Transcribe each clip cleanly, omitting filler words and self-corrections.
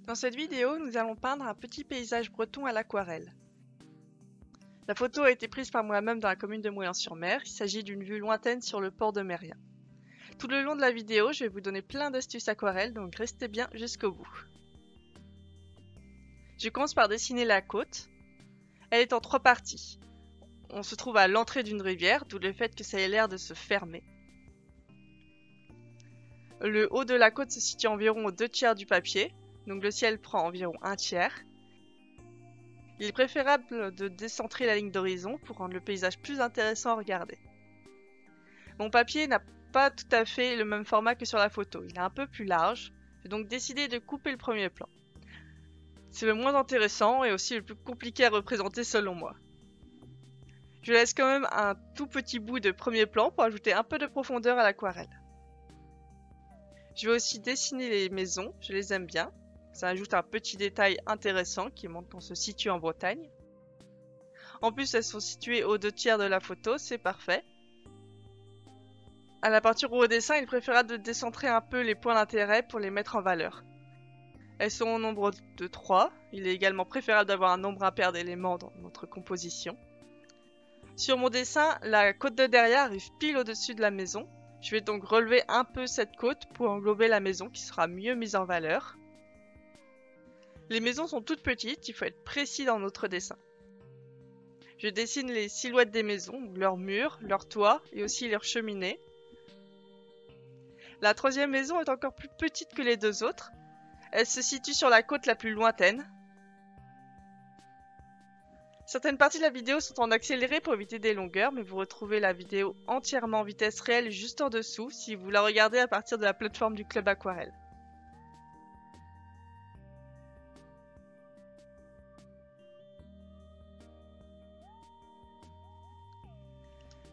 Dans cette vidéo, nous allons peindre un petit paysage breton à l'aquarelle. La photo a été prise par moi-même dans la commune de Moulins-sur-Mer. Il s'agit d'une vue lointaine sur le port de Mérien. Tout le long de la vidéo, je vais vous donner plein d'astuces aquarelles, donc restez bien jusqu'au bout. Je commence par dessiner la côte. Elle est en 3 parties. On se trouve à l'entrée d'une rivière, d'où le fait que ça ait l'air de se fermer. Le haut de la côte se situe environ aux 2/3 du papier, donc le ciel prend environ 1/3. Il est préférable de décentrer la ligne d'horizon pour rendre le paysage plus intéressant à regarder. Mon papier n'a pas tout à fait le même format que sur la photo, il est un peu plus large, j'ai donc décidé de couper le premier plan. C'est le moins intéressant et aussi le plus compliqué à représenter selon moi. Je laisse quand même un tout petit bout de premier plan pour ajouter un peu de profondeur à l'aquarelle. Je vais aussi dessiner les maisons, je les aime bien. Ça ajoute un petit détail intéressant qui montre qu'on se situe en Bretagne. En plus, elles sont situées aux 2/3 de la photo, c'est parfait. À la peinture ou au dessin, il est préférable de décentrer un peu les points d'intérêt pour les mettre en valeur. Elles sont au nombre de 3. Il est également préférable d'avoir un nombre impair d'éléments dans notre composition. Sur mon dessin, la côte de derrière arrive pile au-dessus de la maison. Je vais donc relever un peu cette côte pour englober la maison qui sera mieux mise en valeur. Les maisons sont toutes petites, il faut être précis dans notre dessin. Je dessine les silhouettes des maisons, leurs murs, leurs toits et aussi leurs cheminées. La 3e maison est encore plus petite que les 2 autres. Elle se situe sur la côte la plus lointaine. Certaines parties de la vidéo sont en accéléré pour éviter des longueurs, mais vous retrouvez la vidéo entièrement en vitesse réelle juste en dessous si vous la regardez à partir de la plateforme du Club Aquarelle.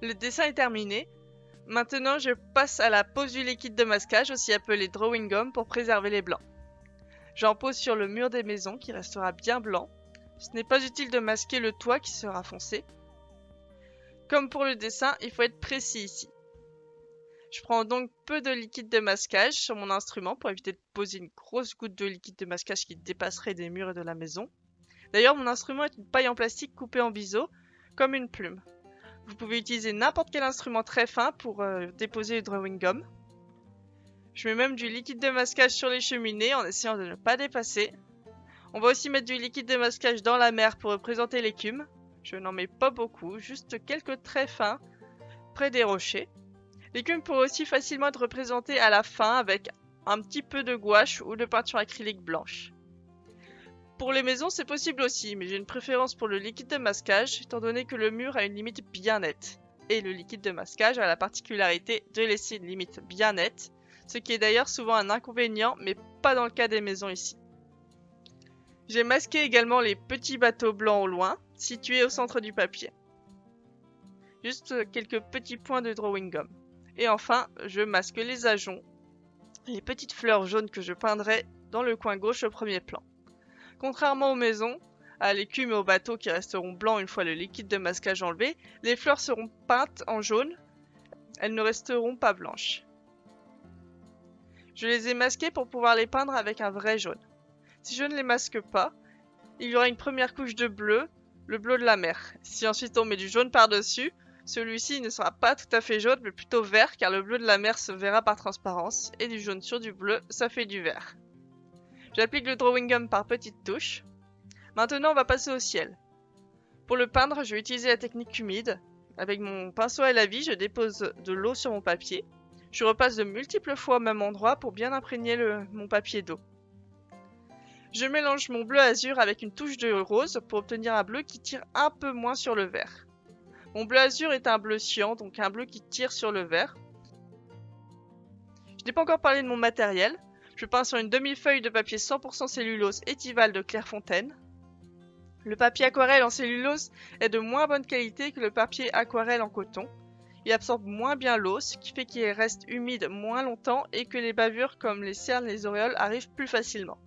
Le dessin est terminé. Maintenant, je passe à la pose du liquide de masquage, aussi appelé drawing gum, pour préserver les blancs. J'en pose sur le mur des maisons qui restera bien blanc. Ce n'est pas utile de masquer le toit qui sera foncé. Comme pour le dessin, il faut être précis ici. Je prends donc peu de liquide de masquage sur mon instrument pour éviter de poser une grosse goutte de liquide de masquage qui dépasserait des murs et de la maison. D'ailleurs, mon instrument est une paille en plastique coupée en biseau, comme une plume. Vous pouvez utiliser n'importe quel instrument très fin pour déposer le drawing gum. Je mets même du liquide de masquage sur les cheminées en essayant de ne pas dépasser. On va aussi mettre du liquide de masquage dans la mer pour représenter l'écume. Je n'en mets pas beaucoup, juste quelques traits fins près des rochers. L'écume pourrait aussi facilement être représentée à la fin avec un petit peu de gouache ou de peinture acrylique blanche. Pour les maisons, c'est possible aussi, mais j'ai une préférence pour le liquide de masquage, étant donné que le mur a une limite bien nette. Et le liquide de masquage a la particularité de laisser une limite bien nette, ce qui est d'ailleurs souvent un inconvénient, mais pas dans le cas des maisons ici. J'ai masqué également les petits bateaux blancs au loin, situés au centre du papier. Juste quelques petits points de drawing gum. Et enfin, je masque les ajoncs, les petites fleurs jaunes que je peindrai dans le coin gauche au premier plan. Contrairement aux maisons, à l'écume et aux bateaux qui resteront blancs une fois le liquide de masquage enlevé, les fleurs seront peintes en jaune, elles ne resteront pas blanches. Je les ai masquées pour pouvoir les peindre avec un vrai jaune. Si je ne les masque pas, il y aura une première couche de bleu, le bleu de la mer. Si ensuite on met du jaune par-dessus, celui-ci ne sera pas tout à fait jaune mais plutôt vert car le bleu de la mer se verra par transparence et du jaune sur du bleu, ça fait du vert. J'applique le drawing gum par petites touches. Maintenant, on va passer au ciel. Pour le peindre, je vais utiliser la technique humide. Avec mon pinceau à la vie, je dépose de l'eau sur mon papier. Je repasse de multiples fois au même endroit pour bien imprégner mon papier d'eau. Je mélange mon bleu azur avec une touche de rose pour obtenir un bleu qui tire un peu moins sur le vert. Mon bleu azur est un bleu cyan, donc un bleu qui tire sur le vert. Je n'ai pas encore parlé de mon matériel. Je peins sur une demi-feuille de papier 100% cellulose Etival de Clairefontaine. Le papier aquarelle en cellulose est de moins bonne qualité que le papier aquarelle en coton. Il absorbe moins bien l'eau, ce qui fait qu'il reste humide moins longtemps et que les bavures comme les cernes et les auréoles arrivent plus facilement.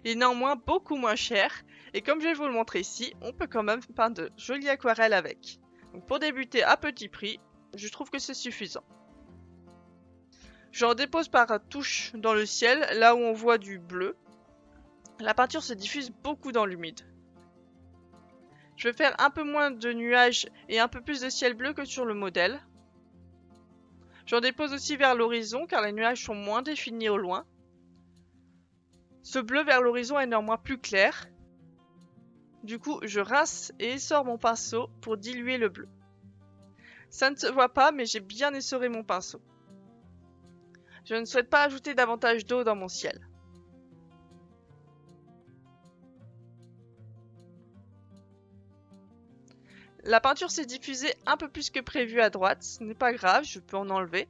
Il est néanmoins beaucoup moins cher et comme je vais vous le montrer ici, on peut quand même peindre de jolies aquarelles avec. Donc pour débuter à petit prix, je trouve que c'est suffisant. J'en dépose par touche dans le ciel, là où on voit du bleu. La peinture se diffuse beaucoup dans l'humide. Je vais faire un peu moins de nuages et un peu plus de ciel bleu que sur le modèle. J'en dépose aussi vers l'horizon car les nuages sont moins définis au loin. Ce bleu vers l'horizon est néanmoins plus clair. Du coup, je rince et essore mon pinceau pour diluer le bleu. Ça ne se voit pas, mais j'ai bien essoré mon pinceau. Je ne souhaite pas ajouter davantage d'eau dans mon ciel. La peinture s'est diffusée un peu plus que prévu à droite, ce n'est pas grave, je peux en enlever.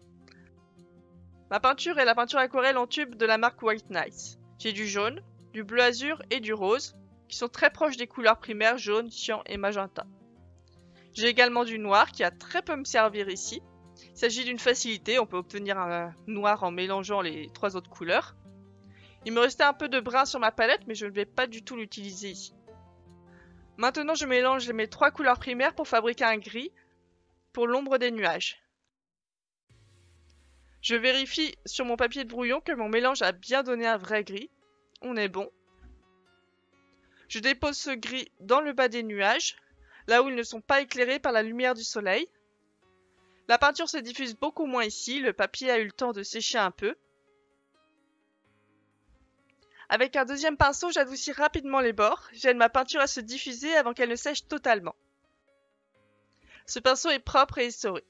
Ma peinture est la peinture aquarelle en tube de la marque White Nights. J'ai du jaune, du bleu azur et du rose, qui sont très proches des couleurs primaires jaune, cyan et magenta. J'ai également du noir qui a très peu me servir ici. Il s'agit d'une facilité, on peut obtenir un noir en mélangeant les 3 autres couleurs. Il me restait un peu de brun sur ma palette, mais je ne vais pas du tout l'utiliser ici. Maintenant, je mélange mes 3 couleurs primaires pour fabriquer un gris pour l'ombre des nuages. Je vérifie sur mon papier de brouillon que mon mélange a bien donné un vrai gris. On est bon. Je dépose ce gris dans le bas des nuages, là où ils ne sont pas éclairés par la lumière du soleil. La peinture se diffuse beaucoup moins ici, le papier a eu le temps de sécher un peu. Avec un deuxième pinceau, j'adoucis rapidement les bords. J'aide ma peinture à se diffuser avant qu'elle ne sèche totalement. Ce pinceau est propre et essoré.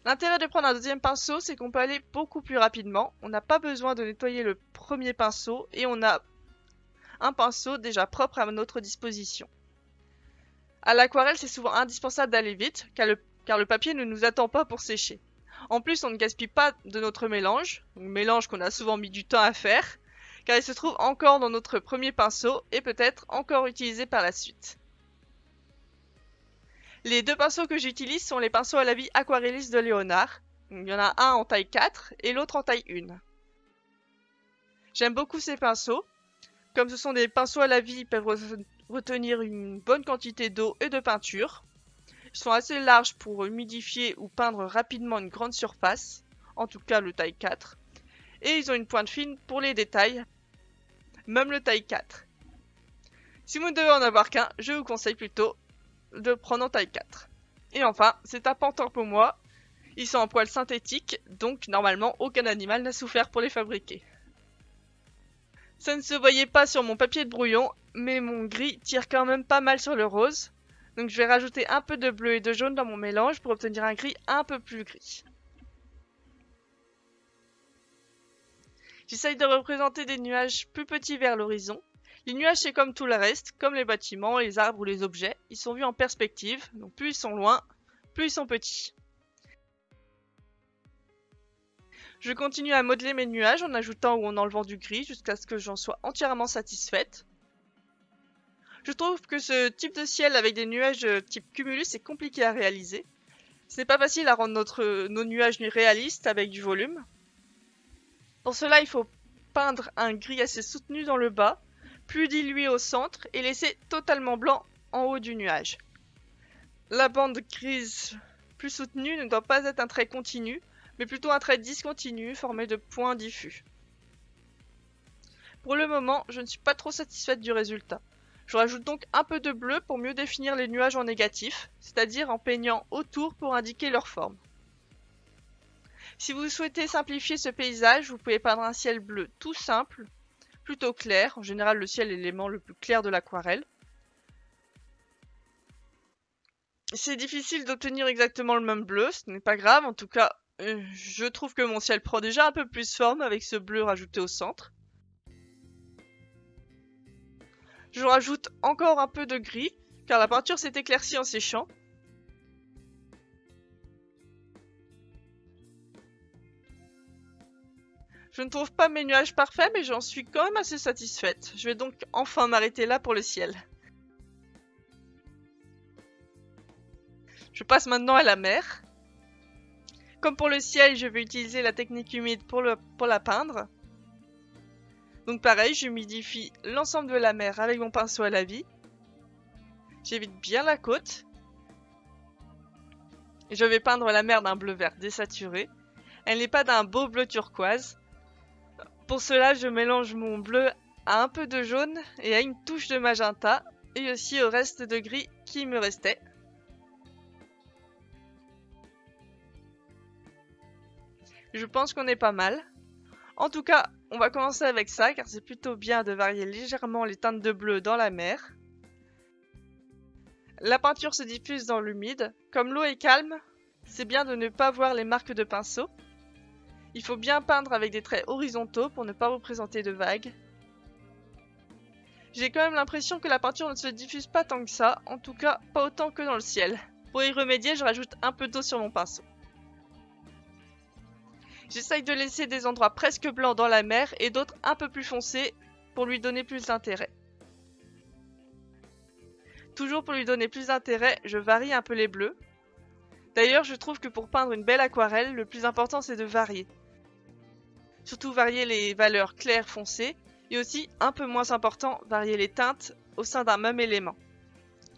L'intérêt de prendre un deuxième pinceau, c'est qu'on peut aller beaucoup plus rapidement. On n'a pas besoin de nettoyer le premier pinceau et on a un pinceau déjà propre à notre disposition. À l'aquarelle, c'est souvent indispensable d'aller vite, car le papier ne nous attend pas pour sécher. En plus, on ne gaspille pas de notre mélange, mélange qu'on a souvent mis du temps à faire, car il se trouve encore dans notre premier pinceau et peut-être encore utilisé par la suite. Les 2 pinceaux que j'utilise sont les pinceaux à la vie aquarelliste de Léonard. Il y en a un en taille 4 et l'autre en taille 1. J'aime beaucoup ces pinceaux. Comme ce sont des pinceaux à la vie, ils peuvent retenir une bonne quantité d'eau et de peinture. Ils sont assez larges pour humidifier ou peindre rapidement une grande surface, en tout cas le taille 4. Et ils ont une pointe fine pour les détails, même le taille 4. Si vous ne devez en avoir qu'un, je vous conseille plutôt de prendre en taille 4. Et enfin, c'est un pantin pour moi. Ils sont en poils synthétiques, donc normalement aucun animal n'a souffert pour les fabriquer. Ça ne se voyait pas sur mon papier de brouillon, mais mon gris tire quand même pas mal sur le rose. Donc je vais rajouter un peu de bleu et de jaune dans mon mélange pour obtenir un gris un peu plus gris. J'essaye de représenter des nuages plus petits vers l'horizon. Les nuages, c'est comme tout le reste, comme les bâtiments, les arbres ou les objets. Ils sont vus en perspective, donc plus ils sont loin, plus ils sont petits. Je continue à modeler mes nuages en ajoutant ou en enlevant du gris jusqu'à ce que j'en sois entièrement satisfaite. Je trouve que ce type de ciel avec des nuages type cumulus est compliqué à réaliser. Ce n'est pas facile à rendre nos nuages réalistes avec du volume. Pour cela, il faut peindre un gris assez soutenu dans le bas, plus dilué au centre et laisser totalement blanc en haut du nuage. La bande grise plus soutenue ne doit pas être un trait continu, mais plutôt un trait discontinu formé de points diffus. Pour le moment, je ne suis pas trop satisfaite du résultat. Je rajoute donc un peu de bleu pour mieux définir les nuages en négatif, c'est-à-dire en peignant autour pour indiquer leur forme. Si vous souhaitez simplifier ce paysage, vous pouvez peindre un ciel bleu tout simple, plutôt clair. En général, le ciel est l'élément le plus clair de l'aquarelle. C'est difficile d'obtenir exactement le même bleu, ce n'est pas grave. En tout cas, je trouve que mon ciel prend déjà un peu plus forme avec ce bleu rajouté au centre. Je rajoute encore un peu de gris, car la peinture s'est éclaircie en séchant. Je ne trouve pas mes nuages parfaits, mais j'en suis quand même assez satisfaite. Je vais donc enfin m'arrêter là pour le ciel. Je passe maintenant à la mer. Comme pour le ciel, je vais utiliser la technique humide pour la peindre. Donc pareil, j'humidifie l'ensemble de la mer avec mon pinceau à la vie. J'évite bien la côte. Et je vais peindre la mer d'un bleu vert désaturé. Elle n'est pas d'un beau bleu turquoise. Pour cela, je mélange mon bleu à un peu de jaune et à une touche de magenta, et aussi au reste de gris qui me restait. Je pense qu'on est pas mal. En tout cas, on va commencer avec ça car c'est plutôt bien de varier légèrement les teintes de bleu dans la mer. La peinture se diffuse dans l'humide. Comme l'eau est calme, c'est bien de ne pas voir les marques de pinceau. Il faut bien peindre avec des traits horizontaux pour ne pas représenter de vagues. J'ai quand même l'impression que la peinture ne se diffuse pas tant que ça, en tout cas pas autant que dans le ciel. Pour y remédier, je rajoute un peu d'eau sur mon pinceau. J'essaye de laisser des endroits presque blancs dans la mer et d'autres un peu plus foncés pour lui donner plus d'intérêt. Toujours pour lui donner plus d'intérêt, je varie un peu les bleus. D'ailleurs, je trouve que pour peindre une belle aquarelle, le plus important c'est de varier. Surtout varier les valeurs claires foncées et aussi, un peu moins important, varier les teintes au sein d'un même élément.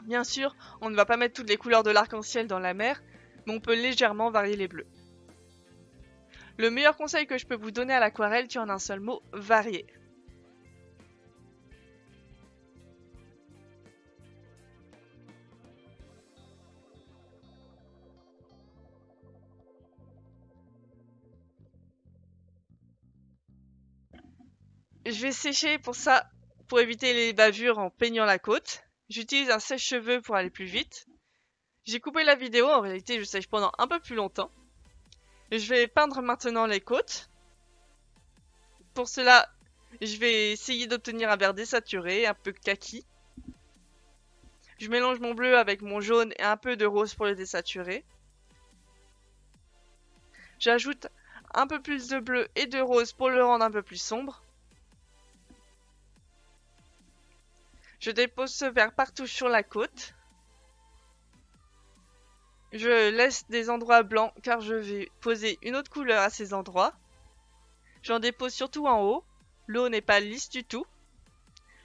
Bien sûr, on ne va pas mettre toutes les couleurs de l'arc-en-ciel dans la mer, mais on peut légèrement varier les bleus. Le meilleur conseil que je peux vous donner à l'aquarelle tient en un seul mot, varier. Je vais sécher pour ça, pour éviter les bavures en peignant la côte. J'utilise un sèche-cheveux pour aller plus vite. J'ai coupé la vidéo, en réalité je sèche pendant un peu plus longtemps. Je vais peindre maintenant les côtes. Pour cela, je vais essayer d'obtenir un vert désaturé, un peu kaki. Je mélange mon bleu avec mon jaune et un peu de rose pour le désaturer. J'ajoute un peu plus de bleu et de rose pour le rendre un peu plus sombre. Je dépose ce vert partout sur la côte. Je laisse des endroits blancs car je vais poser une autre couleur à ces endroits. J'en dépose surtout en haut. L'eau n'est pas lisse du tout.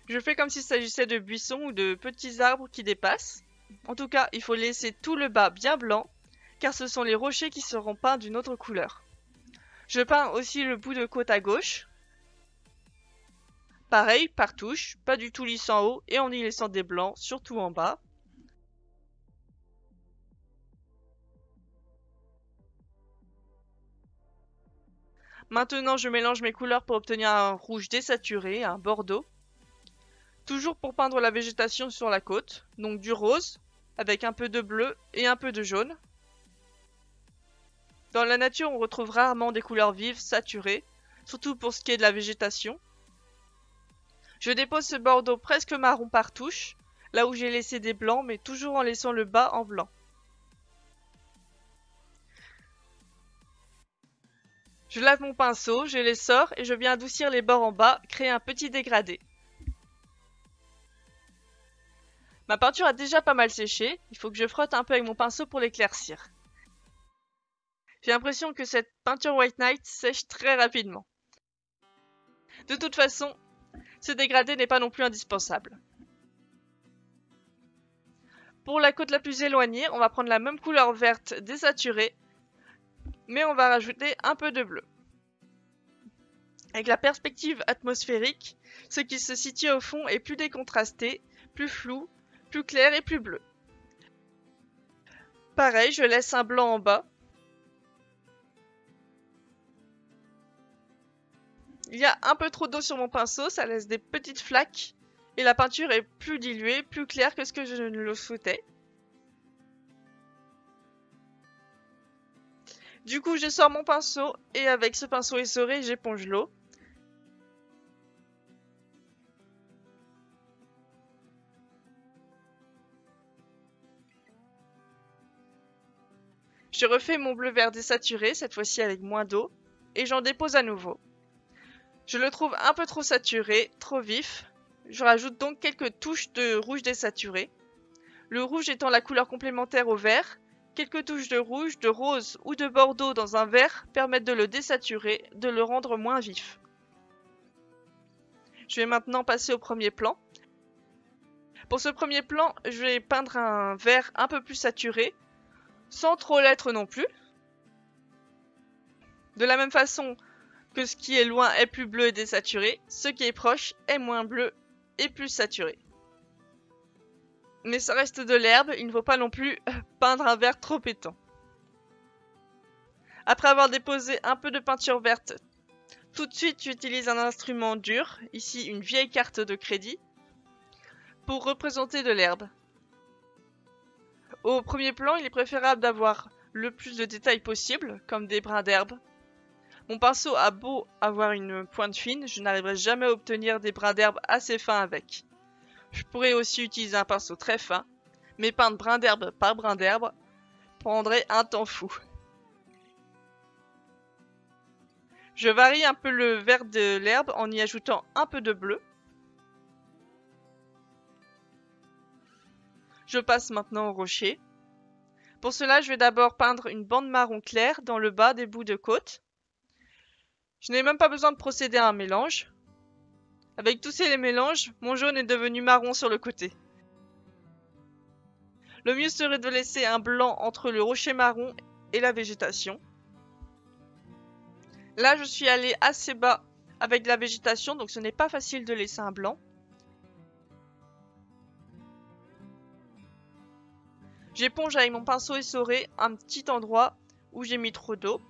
Je fais comme s'il s'agissait de buissons ou de petits arbres qui dépassent. En tout cas, il faut laisser tout le bas bien blanc car ce sont les rochers qui seront peints d'une autre couleur. Je peins aussi le bout de côte à gauche. Pareil, par touche, pas du tout lisse en haut et en y laissant des blancs, surtout en bas. Maintenant, je mélange mes couleurs pour obtenir un rouge désaturé, un bordeaux. Toujours pour peindre la végétation sur la côte, donc du rose, avec un peu de bleu et un peu de jaune. Dans la nature, on retrouve rarement des couleurs vives, saturées, surtout pour ce qui est de la végétation. Je dépose ce bordeaux presque marron par touche, là où j'ai laissé des blancs, mais toujours en laissant le bas en blanc. Je lave mon pinceau, je les sors et je viens adoucir les bords en bas, créer un petit dégradé. Ma peinture a déjà pas mal séché, il faut que je frotte un peu avec mon pinceau pour l'éclaircir. J'ai l'impression que cette peinture White Knight sèche très rapidement. De toute façon, ce dégradé n'est pas non plus indispensable. Pour la côte la plus éloignée, on va prendre la même couleur verte désaturée, mais on va rajouter un peu de bleu. Avec la perspective atmosphérique, ce qui se situe au fond est plus décontrasté, plus flou, plus clair et plus bleu. Pareil, je laisse un blanc en bas. Il y a un peu trop d'eau sur mon pinceau, ça laisse des petites flaques et la peinture est plus diluée, plus claire que ce que je ne le souhaitais. Du coup, je sors mon pinceau et avec ce pinceau essoré, j'éponge l'eau. Je refais mon bleu vert désaturé, cette fois-ci avec moins d'eau, et j'en dépose à nouveau. Je le trouve un peu trop saturé, trop vif. Je rajoute donc quelques touches de rouge désaturé. Le rouge étant la couleur complémentaire au vert, quelques touches de rouge, de rose ou de bordeaux dans un vert permettent de le désaturer, de le rendre moins vif. Je vais maintenant passer au premier plan. Pour ce premier plan, je vais peindre un vert un peu plus saturé, sans trop l'être non plus. De la même façon, que ce qui est loin est plus bleu et désaturé, ce qui est proche est moins bleu et plus saturé. Mais ça reste de l'herbe, il ne faut pas non plus peindre un vert trop pétant. Après avoir déposé un peu de peinture verte, tout de suite j'utilise un instrument dur, ici une vieille carte de crédit, pour représenter de l'herbe. Au premier plan, il est préférable d'avoir le plus de détails possible, comme des brins d'herbe. Mon pinceau a beau avoir une pointe fine, je n'arriverai jamais à obtenir des brins d'herbe assez fins avec. Je pourrais aussi utiliser un pinceau très fin, mais peindre brin d'herbe par brin d'herbe prendrait un temps fou. Je varie un peu le vert de l'herbe en y ajoutant un peu de bleu. Je passe maintenant au rocher. Pour cela, je vais d'abord peindre une bande marron claire dans le bas des bouts de côte. Je n'ai même pas besoin de procéder à un mélange. Avec tous ces mélanges, mon jaune est devenu marron sur le côté. Le mieux serait de laisser un blanc entre le rocher marron et la végétation. Là, je suis allé assez bas avec la végétation, donc ce n'est pas facile de laisser un blanc. J'éponge avec mon pinceau essoré un petit endroit où j'ai mis trop d'eau.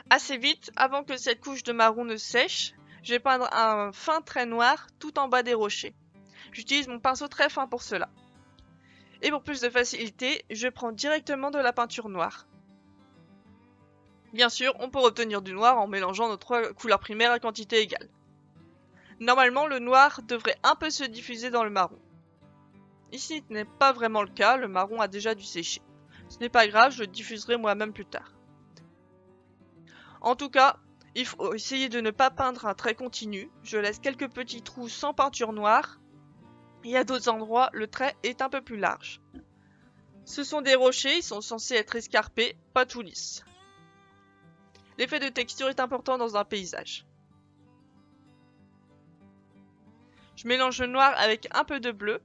Assez vite, avant que cette couche de marron ne sèche, je vais peindre un fin trait noir tout en bas des rochers. J'utilise mon pinceau très fin pour cela. Et pour plus de facilité, je prends directement de la peinture noire. Bien sûr, on peut obtenir du noir en mélangeant nos trois couleurs primaires à quantité égale. Normalement, le noir devrait un peu se diffuser dans le marron. Ici, ce n'est pas vraiment le cas, le marron a déjà dû sécher. Ce n'est pas grave, je le diffuserai moi-même plus tard. En tout cas, il faut essayer de ne pas peindre un trait continu. Je laisse quelques petits trous sans peinture noire. Et à d'autres endroits, le trait est un peu plus large. Ce sont des rochers, ils sont censés être escarpés, pas tout lisses. L'effet de texture est important dans un paysage. Je mélange le noir avec un peu de bleu.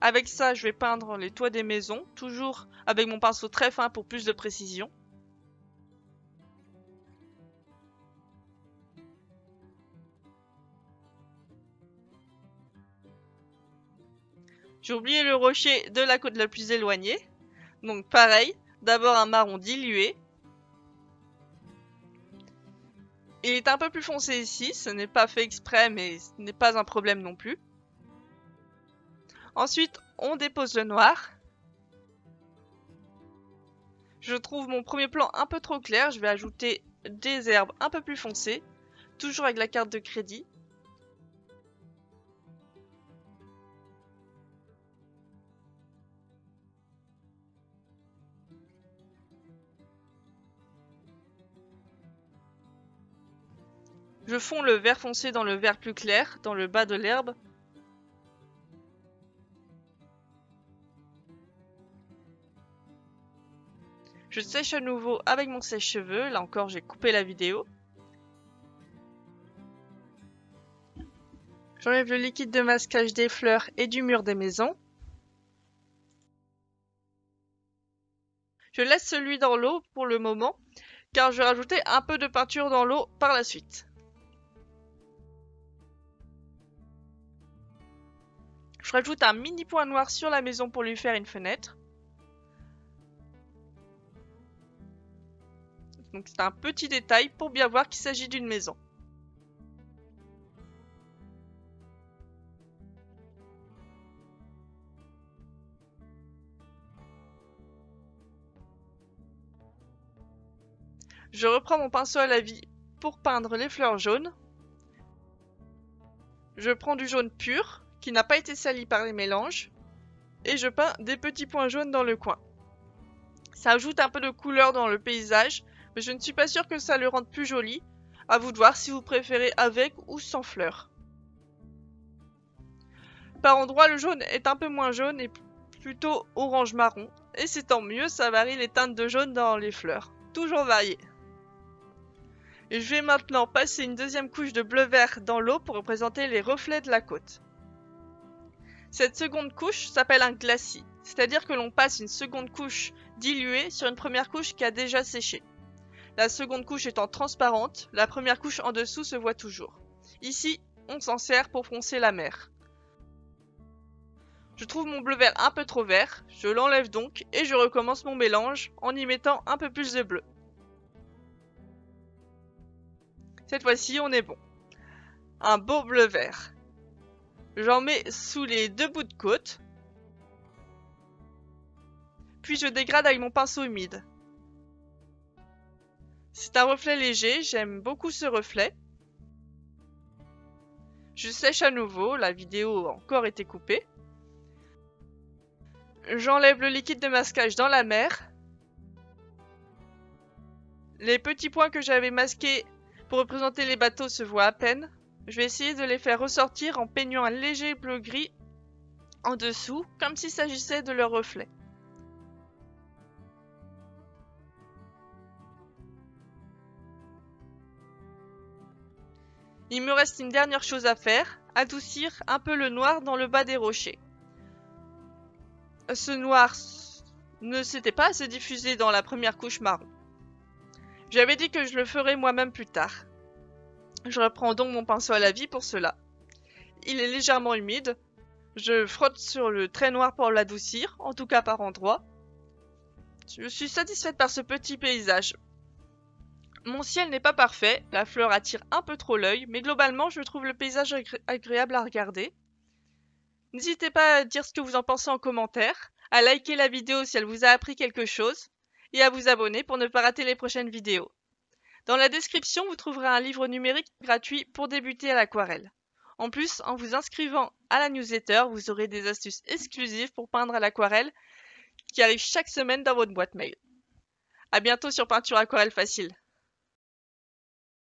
Avec ça, je vais peindre les toits des maisons, toujours avec mon pinceau très fin pour plus de précision. J'ai oublié le rocher de la côte la plus éloignée. Donc pareil, d'abord un marron dilué. Il est un peu plus foncé ici, ce n'est pas fait exprès mais ce n'est pas un problème non plus. Ensuite, on dépose le noir. Je trouve mon premier plan un peu trop clair, je vais ajouter des herbes un peu plus foncées, toujours avec la carte de crédit. Je fonds le vert foncé dans le vert plus clair, dans le bas de l'herbe. Je sèche à nouveau avec mon sèche-cheveux, là encore j'ai coupé la vidéo. J'enlève le liquide de masquage des fleurs et du mur des maisons. Je laisse celui dans l'eau pour le moment, car je vais rajouter un peu de peinture dans l'eau par la suite. Je rajoute un mini point noir sur la maison pour lui faire une fenêtre. Donc c'est un petit détail pour bien voir qu'il s'agit d'une maison. Je reprends mon pinceau à la vie pour peindre les fleurs jaunes. Je prends du jaune pur, qui n'a pas été sali par les mélanges, et je peins des petits points jaunes dans le coin. Ça ajoute un peu de couleur dans le paysage, mais je ne suis pas sûre que ça le rende plus joli. À vous de voir si vous préférez avec ou sans fleurs. Par endroits, le jaune est un peu moins jaune et plutôt orange-marron, et c'est tant mieux, ça varie les teintes de jaune dans les fleurs. Toujours variées. Et je vais maintenant passer une deuxième couche de bleu-vert dans l'eau pour représenter les reflets de la côte. Cette seconde couche s'appelle un glacis, c'est-à-dire que l'on passe une seconde couche diluée sur une première couche qui a déjà séché. la seconde couche étant transparente, la première couche en dessous se voit toujours. Ici, on s'en sert pour foncer la mer. Je trouve mon bleu vert un peu trop vert, je l'enlève donc et je recommence mon mélange en y mettant un peu plus de bleu. Cette fois-ci, on est bon. Un beau bleu vert. J'en mets sous les deux bouts de côte. Puis je dégrade avec mon pinceau humide. C'est un reflet léger, j'aime beaucoup ce reflet. Je sèche à nouveau, la vidéo a encore été coupée. J'enlève le liquide de masquage dans la mer. Les petits points que j'avais masqués pour représenter les bateaux se voient à peine. Je vais essayer de les faire ressortir en peignant un léger bleu-gris en dessous, comme s'il s'agissait de leur reflet. Il me reste une dernière chose à faire, adoucir un peu le noir dans le bas des rochers. Ce noir ne s'était pas assez diffusé dans la première couche marron. J'avais dit que je le ferais moi-même plus tard. Je reprends donc mon pinceau à la vie pour cela. Il est légèrement humide. Je frotte sur le trait noir pour l'adoucir, en tout cas par endroits. Je suis satisfaite par ce petit paysage. Mon ciel n'est pas parfait, la fleur attire un peu trop l'œil, mais globalement je trouve le paysage agréable à regarder. N'hésitez pas à dire ce que vous en pensez en commentaire, à liker la vidéo si elle vous a appris quelque chose, et à vous abonner pour ne pas rater les prochaines vidéos. Dans la description, vous trouverez un livre numérique gratuit pour débuter à l'aquarelle. En plus, en vous inscrivant à la newsletter, vous aurez des astuces exclusives pour peindre à l'aquarelle qui arrivent chaque semaine dans votre boîte mail. À bientôt sur Peinture Aquarelle Facile.